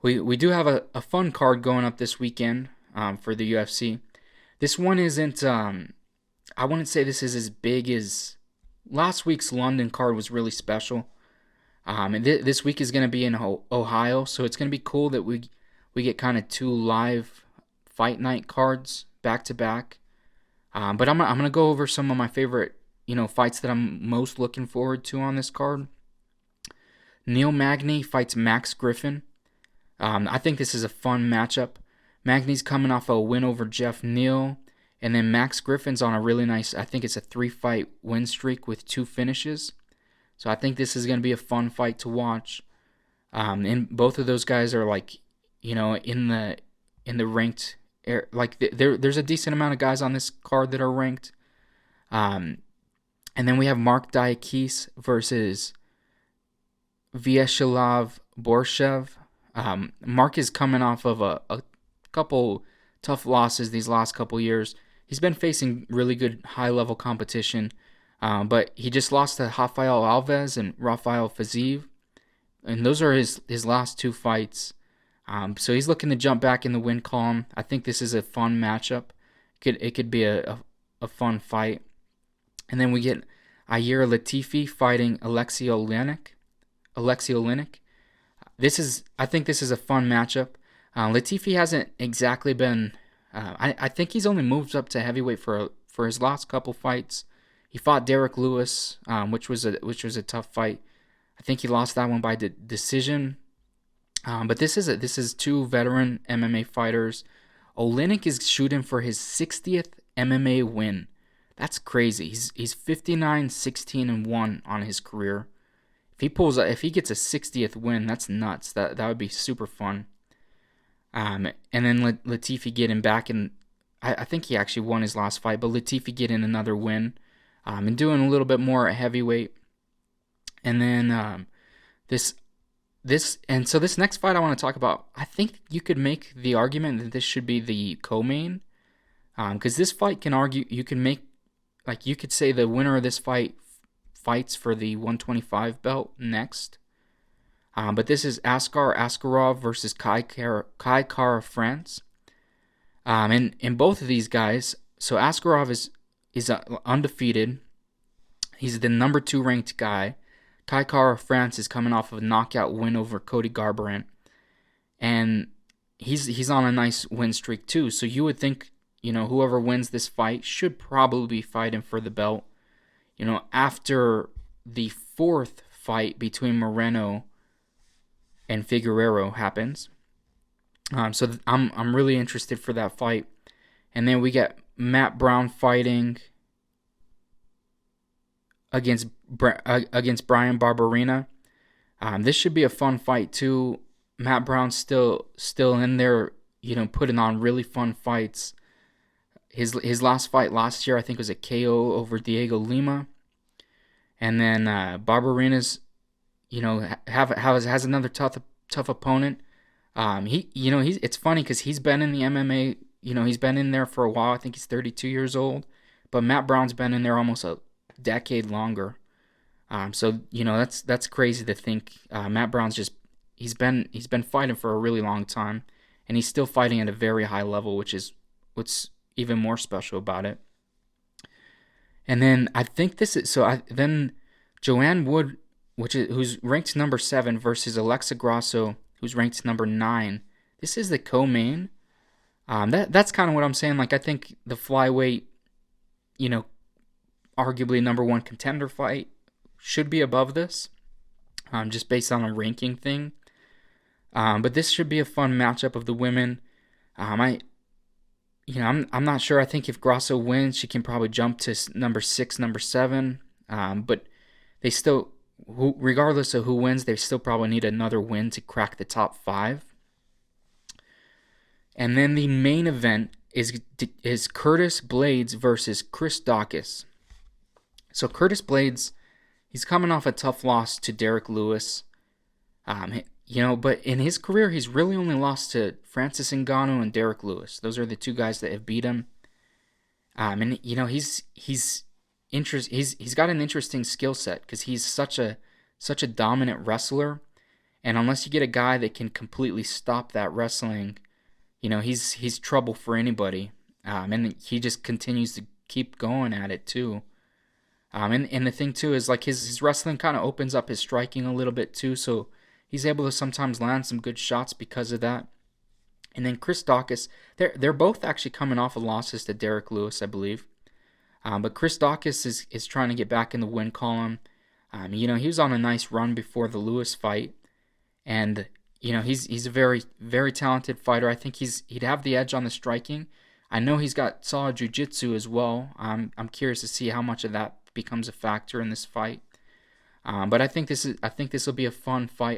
we do have a fun card going up this weekend for the UFC. This one isn't. I wouldn't say this is as big as last week's London card was really special. And this week is going to be in Ohio, so it's going to be cool that we get kind of two live fight night cards back to back. But I'm gonna go over some of my favorite fights that I'm most looking forward to on this card. Neil Magny fights Max Griffin. I think this is a fun matchup. Magny's coming off a win over Jeff Neal, and then Max Griffin's on a really nice, I think it's a 3-fight win streak with 2 finishes. So I think this is going to be a fun fight to watch. And both of those guys are in the ranked, there's a decent amount of guys on this card that are ranked. And then we have Mark Diakise versus Vyacheslav Borshev. Mark is coming off of a couple tough losses these last couple years. He's been facing really good high-level competition, but he just lost to Rafael Alves and Rafael Fiziev, and those are his last 2 fights. So he's looking to jump back in the win column. I think this is a fun matchup. It could be a fun fight. And then we get Ilir Latifi fighting Alexei Oleinik. I think this is a fun matchup. Latifi hasn't exactly been. I think he's only moved up to heavyweight for his last couple fights. He fought Derek Lewis, which was a tough fight. I think he lost that one by decision. But this is 2 veteran MMA fighters. Oleinik is shooting for his 60th MMA win. That's crazy. He's 59-16-1 on his career. If he gets a 60th win, that's nuts. That would be super fun. And then Latifi getting back, and I think he actually won his last fight, but Latifi getting another win, and doing a little bit more at heavyweight. And then this next fight I want to talk about, I think you could make the argument that this should be the co-main, because this fight you could say the winner of this fight fights for the 125 belt next. But this is Askar Askarov versus Kai Kara France. And in both of these guys, so Askarov is undefeated. He's the number 2 ranked guy. Kai Kara France is coming off of a knockout win over Cody Garbrandt. And he's on a nice win streak too. So you would think, whoever wins this fight should probably be fighting for the belt. After the 4th fight between Moreno and Figueiredo happens. So I'm really interested for that fight. And then we get Matt Brown fighting against Brian Barberena. This should be a fun fight too. Matt Brown's still in there, putting on really fun fights. His last fight last year, I think, was a KO over Diego Lima. And then Barberena's, has another tough opponent. It's funny because he's been in the MMA. He's been in there for a while. I think he's 32 years old, but Matt Brown's been in there almost a decade longer. So that's crazy to think. Matt Brown's he's been fighting for a really long time, and he's still fighting at a very high level, which is what's even more special about it. And then I think then Joanne Wood, who's ranked number 7, versus Alexa Grasso, who's ranked number 9. This is the co-main. That's kind of what I'm saying. I think the flyweight, arguably number 1 contender fight should be above this, just based on a ranking thing. But this should be a fun matchup of the women. I'm not sure. I think if Grasso wins, she can probably jump to number 6, number 7. But they still, regardless of who wins, they still probably need another win to crack the top 5. And then the main event is Curtis Blades versus Chris Daukaus. So Curtis Blades, he's coming off a tough loss to Derek Lewis. But in his career, he's really only lost to Francis Ngannou and Derek Lewis. Those are the 2 guys that have beat him. And he's got an interesting skill set because he's such a dominant wrestler, And unless you get a guy that can completely stop that wrestling, he's trouble for anybody. And he just continues to keep going at it too. And the thing too is like his wrestling kind of opens up his striking a little bit too, so he's able to sometimes land some good shots because of that. And then Chris Daukaus, they're both actually coming off of losses to Derek Lewis, I believe. But Chris Daukaus is trying to get back in the win column. He was on a nice run before the Lewis fight, and he's a very very talented fighter. I think he'd have the edge on the striking. I know he's got solid jiu-jitsu as well. I'm curious to see how much of that becomes a factor in this fight. But I think this will be a fun fight.